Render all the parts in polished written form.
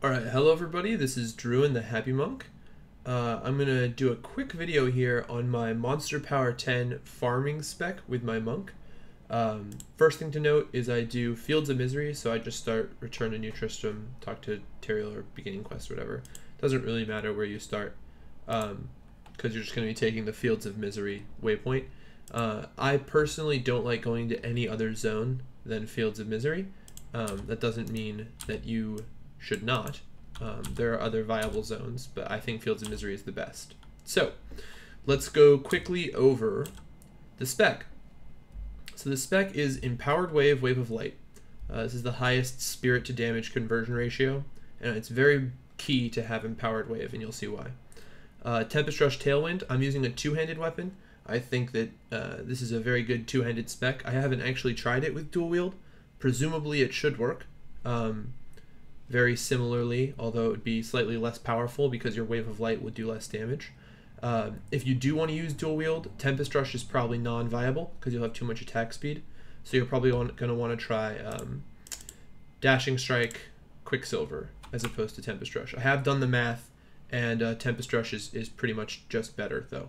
Alright, hello everybody, this is Druin the Happy Monk. I'm going to do a quick video here on my Monster Power 10 farming spec with my monk. First thing to note is I do Fields of Misery, so I just start Return to New Tristram, talk to Teriel or Beginning Quest or whatever. Doesn't really matter where you start, because you're just going to be taking the Fields of Misery waypoint. I personally don't like going to any other zone than Fields of Misery. That doesn't mean that you should not. There are other viable zones, but I think Fields of Misery is the best. So let's go quickly over the spec. So the spec is Empowered Wave, Wave of Light. This is the highest spirit to damage conversion ratio, and it's very key to have Empowered Wave, and you'll see why. Tempest Rush Tailwind, I'm using a two-handed weapon. I think that this is a very good two-handed spec. I haven't actually tried it with dual wield. Presumably it should work. Very similarly, although it would be slightly less powerful because your Wave of Light would do less damage. If you do want to use dual wield, Tempest Rush is probably non-viable because you'll have too much attack speed. So you're probably going to want to try Dashing Strike, Quicksilver, as opposed to Tempest Rush. I have done the math, and Tempest Rush is pretty much just better, though.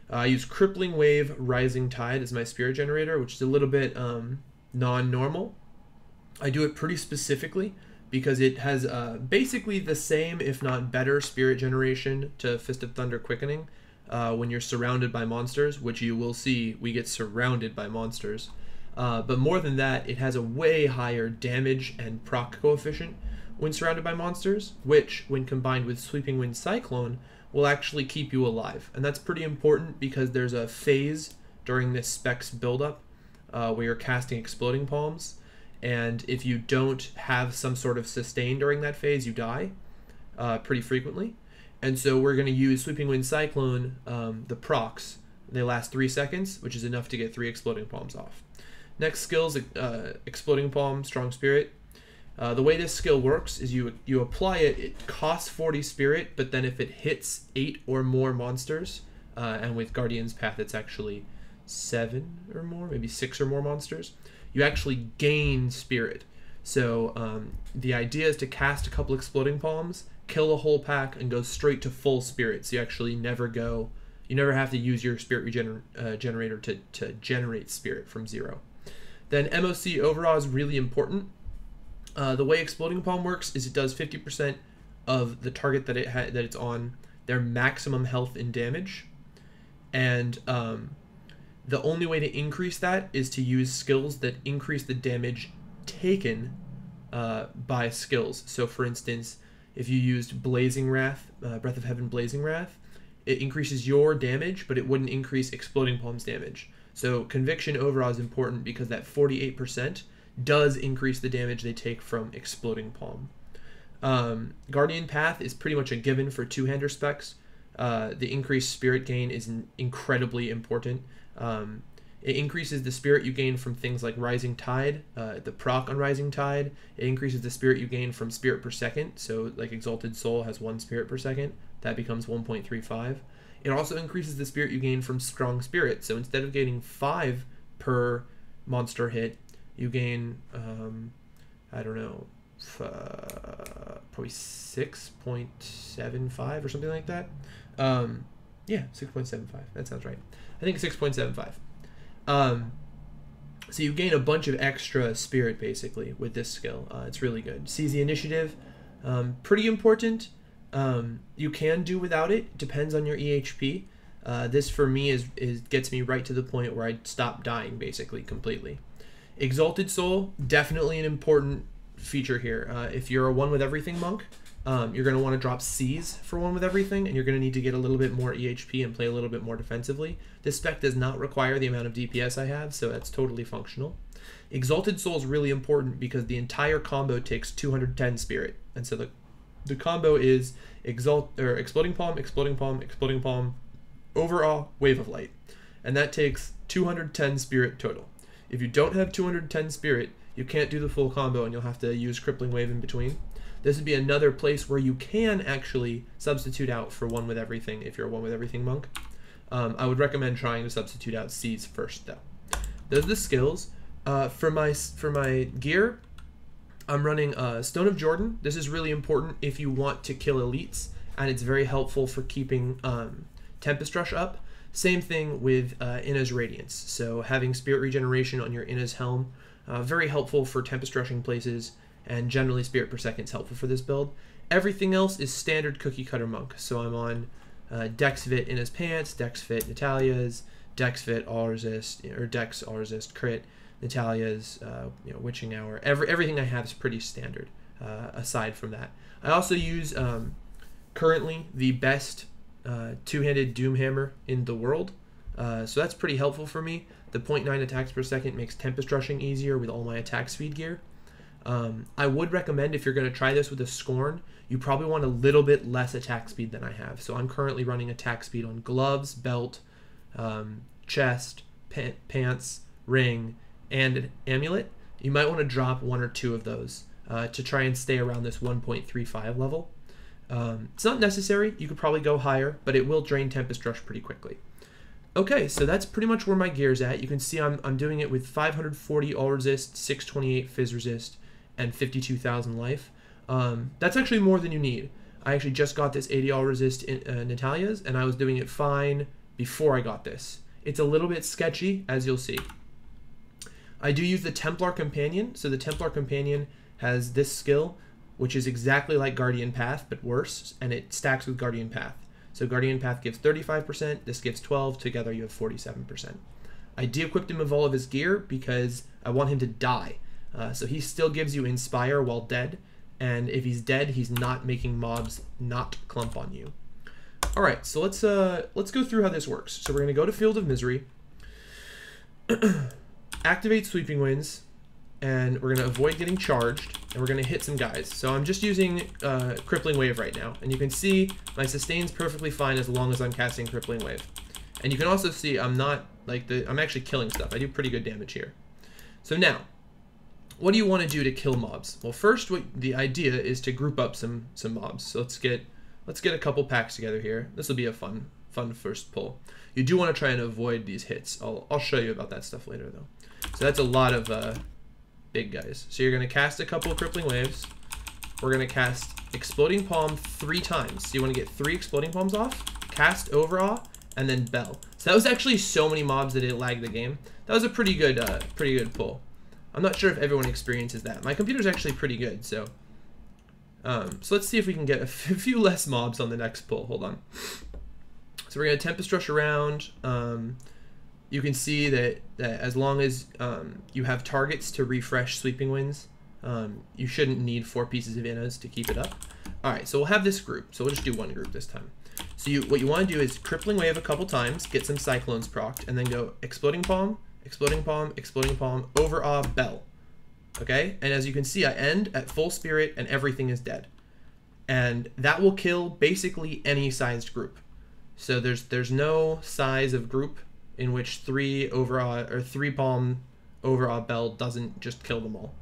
I use Crippling Wave, Rising Tide as my spirit generator, which is a little bit non-normal. I do it pretty specifically because it has basically the same, if not better, spirit generation to Fist of Thunder Quickening when you're surrounded by monsters, which you will see we get surrounded by monsters. But more than that, it has a way higher damage and proc coefficient when surrounded by monsters, which, when combined with Sweeping Wind Cyclone, will actually keep you alive. And that's pretty important because there's a phase during this spec's buildup where you're casting Exploding Palms. And if you don't have some sort of sustain during that phase, you die pretty frequently. And so we're going to use Sweeping Wind Cyclone, the procs. They last 3 seconds, which is enough to get 3 Exploding Palms off. Next skill is Exploding Palm, Strong Spirit. The way this skill works is you apply it, it costs 40 spirit, but then if it hits 8 or more monsters, and with Guardian's Path it's actually 7 or more, maybe 6 or more monsters, you actually gain spirit. So the idea is to cast a couple Exploding Palms, kill a whole pack, and go straight to full spirit. So you actually never have to use your spirit generator to generate spirit from 0. Then MOC Overall is really important. The way Exploding Palm works is it does 50% of the target that it's on their maximum health and damage, and the only way to increase that is to use skills that increase the damage taken by skills. So for instance, if you used Blazing Wrath, Breath of Heaven Blazing Wrath, it increases your damage, but it wouldn't increase Exploding Palm's damage. So Conviction Overall is important because that 48% does increase the damage they take from Exploding Palm. Guardian Path is pretty much a given for two-hander specs. The increased spirit gain is incredibly important. It increases the spirit you gain from things like Rising Tide, the proc on Rising Tide. It increases the spirit you gain from spirit per second. So like Exalted Soul has 1 spirit per second. That becomes 1.35. It also increases the spirit you gain from Strong Spirit. So instead of gaining 5 per monster hit, you gain, I don't know, probably 6.75 or something like that. Yeah, 6.75. That sounds right. I think 6.75. So you gain a bunch of extra spirit, basically, with this skill. It's really good. Seize the Initiative. Pretty important. You can do without it. Depends on your EHP. This, for me, gets me right to the point where I stop dying, basically, completely. Exalted Soul, definitely an important feature here. If you're a 1 with everything monk, you're going to want to drop Seize for 1 with everything, and you're going to need to get a little bit more EHP and play a little bit more defensively. This spec does not require the amount of DPS I have, so that's totally functional. Exalted Soul is really important because the entire combo takes 210 spirit, and so the combo is Exploding Palm, Exploding Palm, Exploding Palm, Overall, Wave of Light, and that takes 210 spirit total. If you don't have 210 spirit, you can't do the full combo, and you'll have to use Crippling Wave in between. This would be another place where you can actually substitute out for 1 with everything if you're a 1 with everything monk. I would recommend trying to substitute out Seize first, though. Those are the skills. For my gear, I'm running Stone of Jordan. This is really important if you want to kill elites, and it's very helpful for keeping Tempest Rush up. Same thing with Inna's Radiance. So having Spirit Regeneration on your Inna's Helm, very helpful for Tempest Rushing places, and generally Spirit per Second is helpful for this build. Everything else is standard cookie cutter monk. So I'm on Dex Fit Inna's Pants, Dex Fit Natalia's, Dex Fit All Resist, or Dex All Resist Crit, Natalia's, Witching Hour. Everything I have is pretty standard. Aside from that, I also use currently the best two-handed Doomhammer in the world, so that's pretty helpful for me. The 0.9 attacks per second makes Tempest Rushing easier with all my attack speed gear. I would recommend, if you're going to try this with a Scorn, you probably want a little bit less attack speed than I have. So I'm currently running attack speed on gloves, belt, chest, pants, ring, and an amulet. You might want to drop 1 or 2 of those to try and stay around this 1.35 level. It's not necessary. You could probably go higher, but it will drain Tempest Rush pretty quickly. Okay, so that's pretty much where my gear's at. You can see I'm doing it with 540 all resist, 628 fizz resist, and 52,000 life. That's actually more than you need. I actually just got this 80 all resist in Natalia's, and I was doing it fine before I got this. It's a little bit sketchy, as you'll see. I do use the Templar Companion. So the Templar Companion has this skill, which is exactly like Guardian Path, but worse, and it stacks with Guardian Path. So Guardian Path gives 35%, this gives 12%, together you have 47%. I de-equipped him of all of his gear because I want him to die. So he still gives you Inspire while dead, and if he's dead, he's not making mobs not clump on you. All right, so let's go through how this works. So we're gonna go to Field of Misery, activate Sweeping Winds, and we're gonna avoid getting charged, and we're gonna hit some guys. So I'm just using Crippling Wave right now, and you can see my sustain's perfectly fine as long as I'm casting Crippling Wave. And you can also see I'm actually killing stuff. I do pretty good damage here. So now, what do you want to do to kill mobs? Well, first, the idea is to group up some mobs. So let's get a couple packs together here. This will be a fun first pull. You do want to try and avoid these hits. I'll show you about that stuff later though. So that's a lot of big guys. So you're going to cast a couple of Crippling Waves. We're going to cast Exploding Palm 3 times. So you want to get 3 Exploding Palms off, cast Overawe, and then Bell. So that was actually so many mobs that it lagged the game. That was a pretty good pull. I'm not sure if everyone experiences that. My computer's actually pretty good, so let's see if we can get a few less mobs on the next pull. Hold on. So we're going to Tempest Rush around. You can see that as long as you have targets to refresh Sweeping Winds, you shouldn't need 4 pieces of Innas to keep it up. All right, so we'll have this group. So we'll just do one group this time. So what you want to do is Crippling Wave a couple times, get some Cyclones procced, and then go Exploding Palm, Exploding Palm, Exploding Palm, Overawe, Bell. Okay? And as you can see, I end at full spirit and everything is dead. And that will kill basically any sized group. So there's no size of group in which 3 Palm Overawe Bell doesn't just kill them all.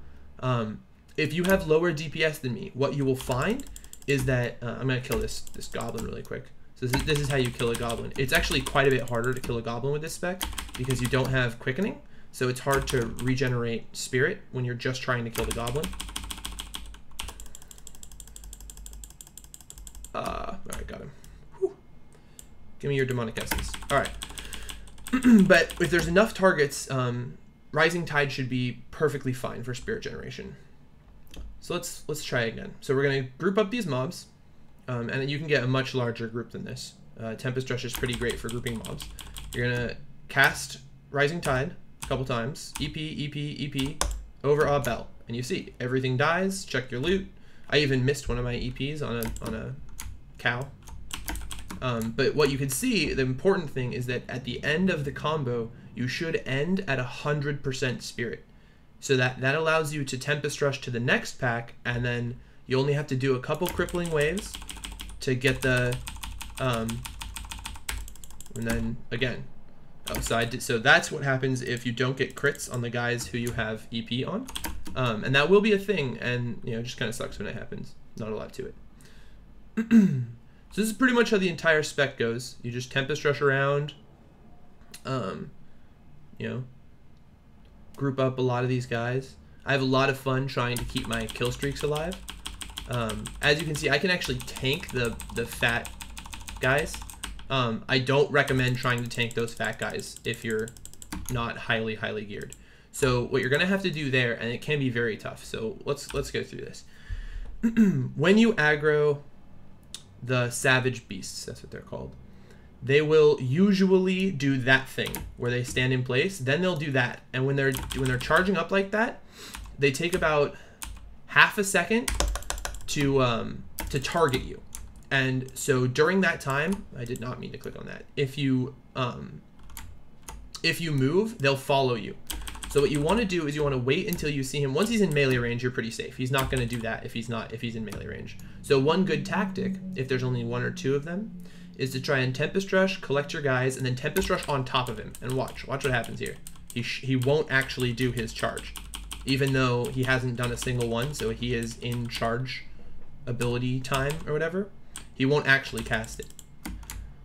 If you have lower DPS than me, what you will find is that I'm gonna kill this goblin really quick. So this is how you kill a goblin. It's actually quite a bit harder to kill a goblin with this spec because you don't have quickening, so it's hard to regenerate spirit when you're just trying to kill the goblin. All right, got him. Whew. Give me your demonic essence. All right. But if there's enough targets, Rising Tide should be perfectly fine for spirit generation. So let's try again. So we're gonna group up these mobs, and then you can get a much larger group than this. Tempest Rush is pretty great for grouping mobs. You're gonna cast Rising Tide a couple times, EP, Overawe, Bell, and you see everything dies. Check your loot. I even missed one of my EPs on a cow. But what you can see, the important thing is that at the end of the combo, you should end at 100% spirit. So that allows you to Tempest Rush to the next pack, and then you only have to do a couple Crippling Waves to get the, and then again. Oh, so that's what happens if you don't get crits on the guys who you have EP on. And that will be a thing, and it just kind of sucks when it happens. Not a lot to it. So this is pretty much how the entire spec goes. You just Tempest Rush around, group up a lot of these guys. I have a lot of fun trying to keep my kill streaks alive. As you can see, I can actually tank the fat guys. I don't recommend trying to tank those fat guys if you're not highly geared. So what you're gonna have to do there, and it can be very tough. So let's go through this. When you aggro the savage beasts, that's what they're called, they will usually do that thing where they stand in place. Then they'll do that, and when they're charging up like that, they take about half a second to target you. And so during that time, I did not mean to click on that. If you move, they'll follow you. So what you want to do is you want to wait until you see him. Once he's in melee range, you're pretty safe. He's not going to do that if he's in melee range. So one good tactic, if there's only one or two of them, is to try and Tempest Rush, collect your guys, and then Tempest Rush on top of him. And watch what happens here. He won't actually do his charge, even though he hasn't done a single one, so he is in charge ability time or whatever. He won't actually cast it.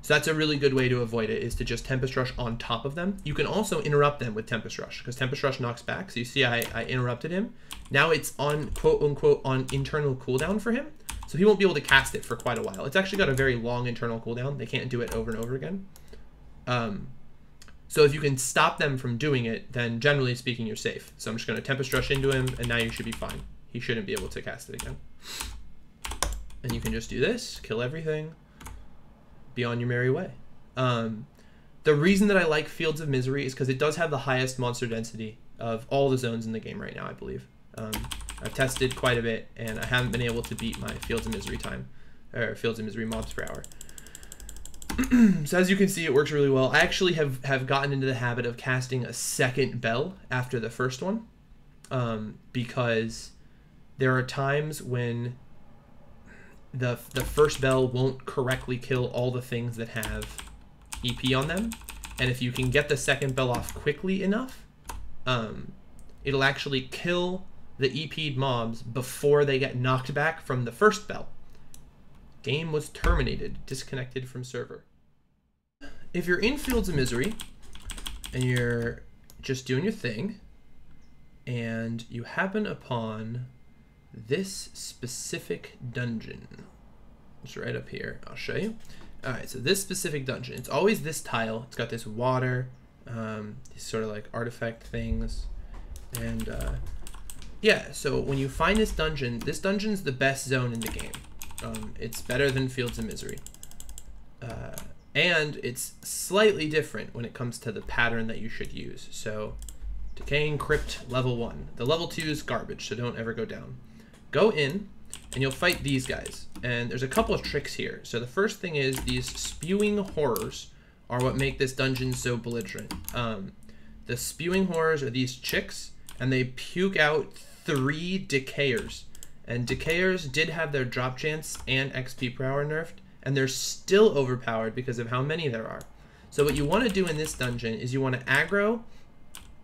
So that's a really good way to avoid it, is to just Tempest Rush on top of them. You can also interrupt them with Tempest Rush, because Tempest Rush knocks back. So you see I interrupted him. Now it's on, quote unquote, on internal cooldown for him. So he won't be able to cast it for quite a while. It's actually got a very long internal cooldown. They can't do it over and over again. So if you can stop them from doing it, then generally speaking, you're safe. So I'm just going to Tempest Rush into him, and now you should be fine. He shouldn't be able to cast it again. And you can just do this, kill everything, be on your merry way. The reason that I like Fields of Misery is because it does have the highest monster density of all the zones in the game right now, I believe. I've tested quite a bit, and I haven't been able to beat my Fields of Misery time, or Fields of Misery mobs per hour. So as you can see, it works really well. I actually have gotten into the habit of casting a second bell after the first one, because there are times when the first bell won't correctly kill all the things that have EP on them, and if you can get the second bell off quickly enough, it'll actually kill the EP'd mobs before they get knocked back from the first bell. Game was terminated, disconnected from server. If you're in Fields of Misery and you're just doing your thing, and you happen upon this specific dungeon, it's right up here, I'll show you. All right, so this specific dungeon, it's always this tile. It's got this water, these sort of like artifact things, and yeah, so when you find this dungeon's the best zone in the game. It's better than Fields of Misery, and it's slightly different when it comes to the pattern that you should use. So Decaying Crypt level 1. The level 2 is garbage, so don't ever go down. Go in, and you'll fight these guys. And there's a couple of tricks here. So the first thing is these spewing horrors are what make this dungeon so belligerent. The spewing horrors are these chicks, and they puke out 3 decayers. And decayers did have their drop chance and XP per hour nerfed, and they're still overpowered because of how many there are. So what you want to do in this dungeon is you want to aggro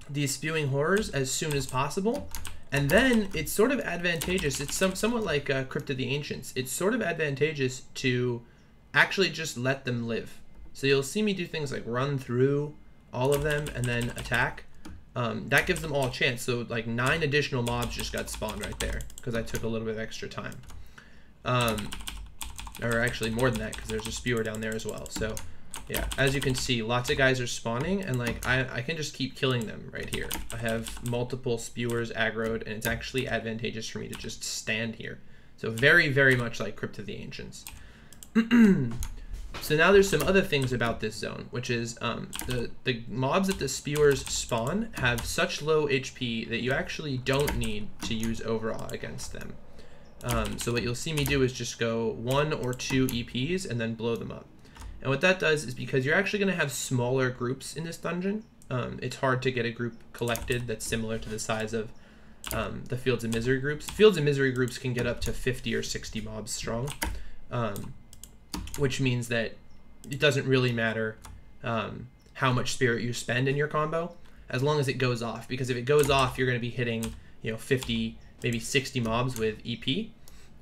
these spewing horrors as soon as possible, and then it's sort of advantageous. It's somewhat like Crypt of the Ancients. It's sort of advantageous to actually just let them live. So you'll see me do things like run through all of them and then attack. That gives them all a chance. So like 9 additional mobs just got spawned right there because I took a little bit of extra time. Or actually more than that, because there's a spewer down there as well. So yeah, as you can see, lots of guys are spawning, and like I can just keep killing them right here. I have multiple spewers aggroed, and it's actually advantageous for me to just stand here. So very, very much like Crypt of the Ancients. So now there's some other things about this zone, which is the mobs that the spewers spawn have such low HP that you actually don't need to use Overawe against them. So what you'll see me do is just go 1 or 2 EPs and then blow them up. And what that does is, because you're actually going to have smaller groups in this dungeon, it's hard to get a group collected that's similar to the size of the Fields of Misery groups. Fields of Misery groups can get up to 50 or 60 mobs strong, which means that it doesn't really matter how much spirit you spend in your combo, as long as it goes off. Because if it goes off, you're going to be hitting, 50, maybe 60 mobs with EP,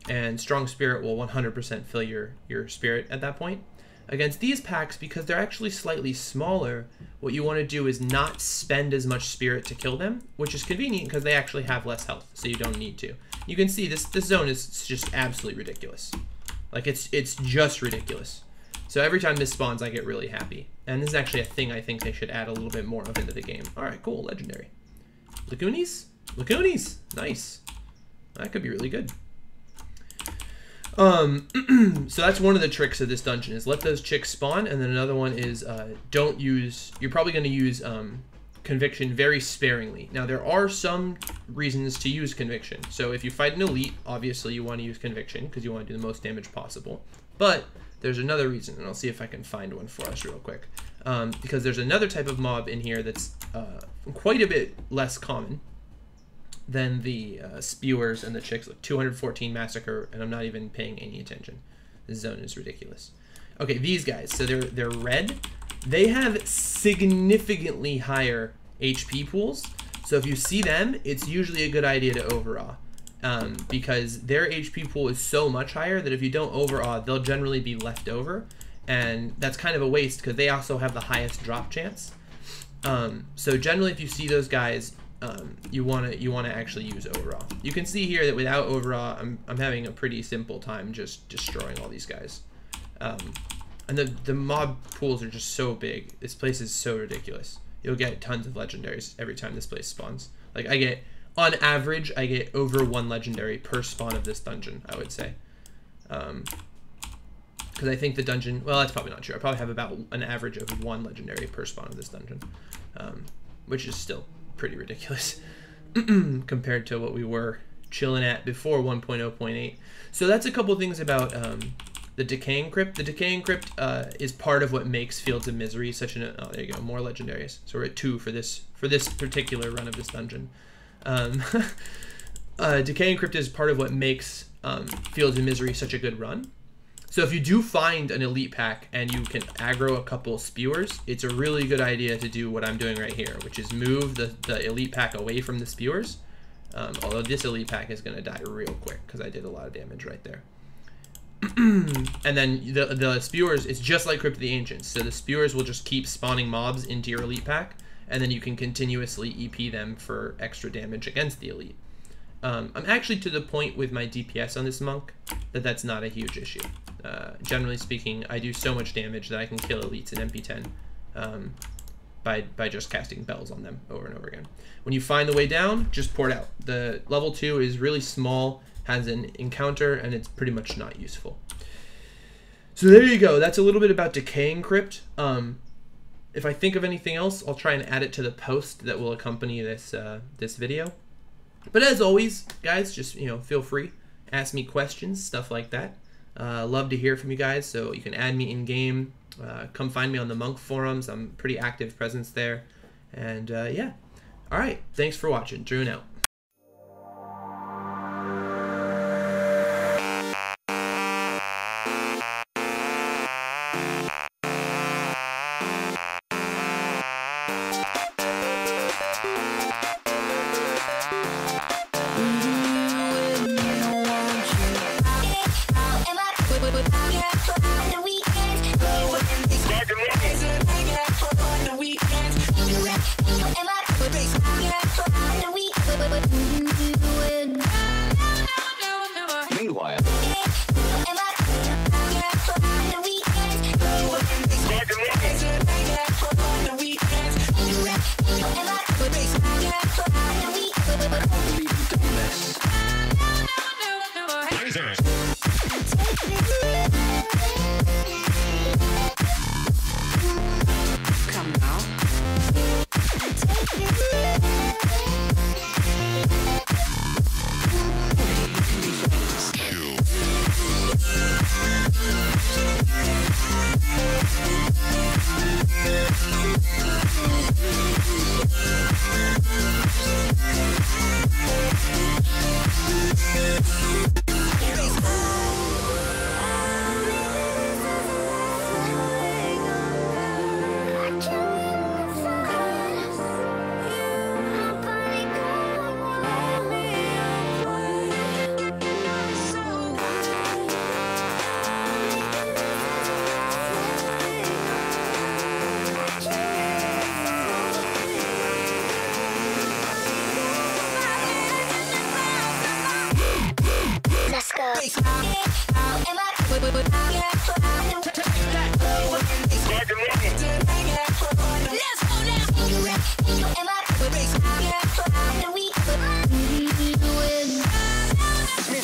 and strong spirit will 100% fill your spirit at that point. Against these packs, because they're actually slightly smaller, what you want to do is not spend as much spirit to kill them, which is convenient because they actually have less health, so you don't need to. You can see this zone is just absolutely ridiculous. Like, it's just ridiculous. So every time this spawns, I get really happy. And this is actually a thing I think they should add a little bit more of into the game. Alright, cool, legendary. Lagoonies? Lagoonies! Nice. That could be really good. So that's one of the tricks of this dungeon, is let those chicks spawn, and then another one is don't use, you're probably going to use conviction very sparingly. Now there are some reasons to use conviction. So if you fight an elite, obviously you want to use conviction because you want to do the most damage possible. But there's another reason, and I'll see if I can find one for us real quick. Because there's another type of mob in here that's quite a bit less common than the spewers and the chicks. Like 214 massacre, and I'm not even paying any attention. This zone is ridiculous. Okay, these guys, so they're red. They have significantly higher HP pools. So if you see them, it's usually a good idea to overawe. Because their HP pool is so much higher that if you don't overawe, they'll generally be left over. And that's kind of a waste because they also have the highest drop chance. So generally if you see those guys, you want to actually use overawe. You can see here that without overawe, I'm having a pretty simple time just destroying all these guys. And the mob pools are just so big. This place is so ridiculous. You'll get tons of legendaries every time this place spawns. Like on average, I get over 1 legendary per spawn of this dungeon, I would say. Because I think the dungeon, well, that's probably not true. I probably have about an average of 1 legendary per spawn of this dungeon, which is still pretty ridiculous compared to what we were chilling at before 1.0.8. So that's a couple things about the Decaying Crypt. The Decaying Crypt is part of what makes Fields of Misery such an, oh, there you go, more legendaries. So we're at 2 for this particular run of this dungeon. Decaying Crypt is part of what makes Fields of Misery such a good run. So if you do find an elite pack and you can aggro a couple spewers, it's a really good idea to do what I'm doing right here, which is move the elite pack away from the spewers. Although this elite pack is going to die real quick because I did a lot of damage right there. And then the spewers, it's just like Crypt of the Ancients. So the spewers will just keep spawning mobs into your elite pack, and then you can continuously EP them for extra damage against the elite. I'm actually to the point with my DPS on this monk that that's not a huge issue. Generally speaking, I do so much damage that I can kill elites in MP10 by just casting bells on them over and over again. When you find the way down, just pour it out. The level 2 is really small, has an encounter, and it's pretty much not useful. So there you go. That's a little bit about Decaying Crypt. If I think of anything else, I'll try and add it to the post that will accompany this this video. But as always, guys, just feel free, ask me questions, stuff like that. Love to hear from you guys, so you can add me in game. Come find me on the Monk forums. I'm pretty active presence there. And yeah, all right. Thanks for watching. Druin out.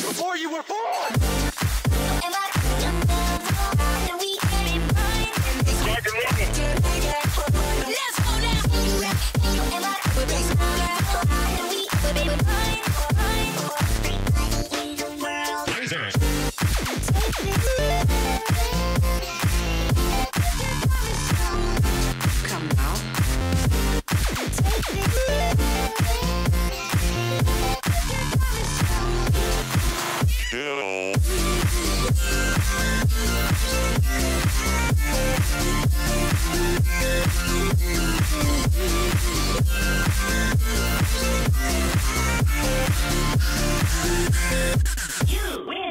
Before you were born. Come now. You win.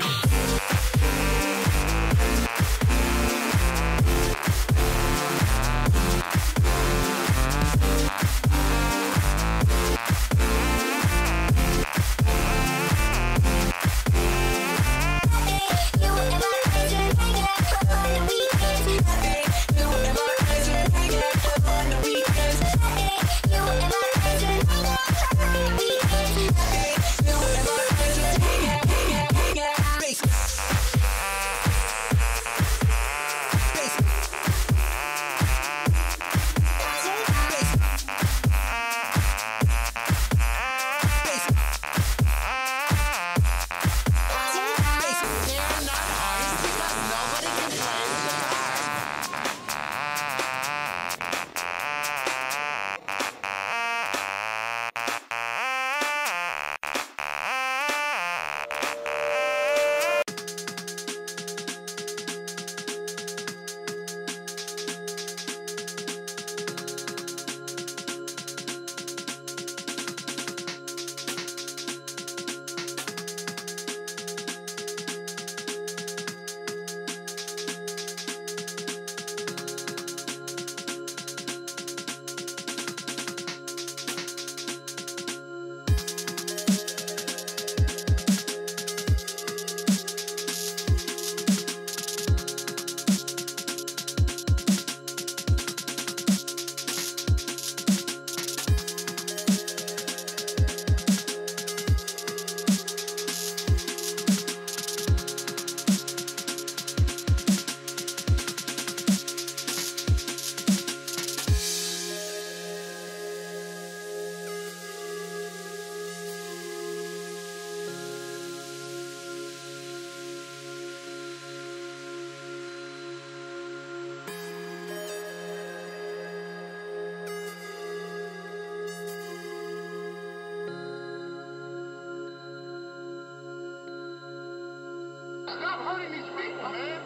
Stop hurting these people, man.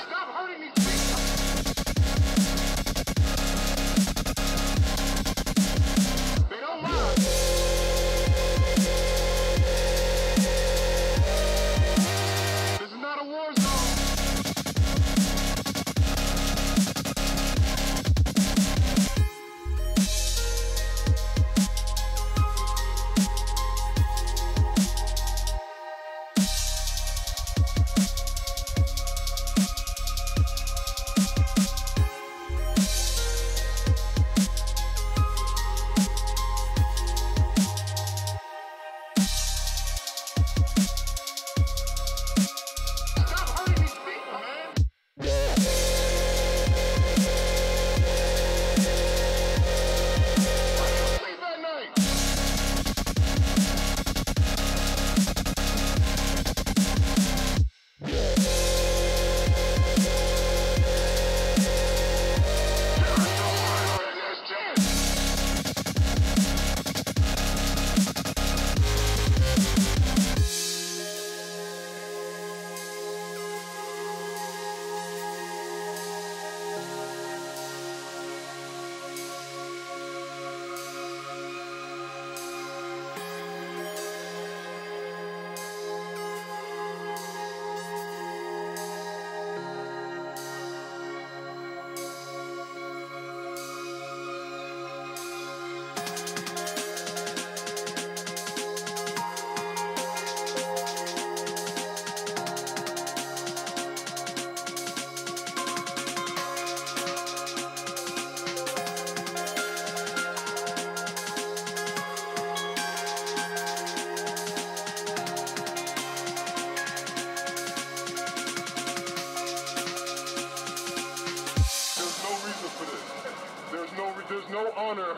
Stop hurting these people. They don't mind. This is not a war zone.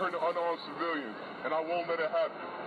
hurt the unarmed civilians, and I won't let it happen.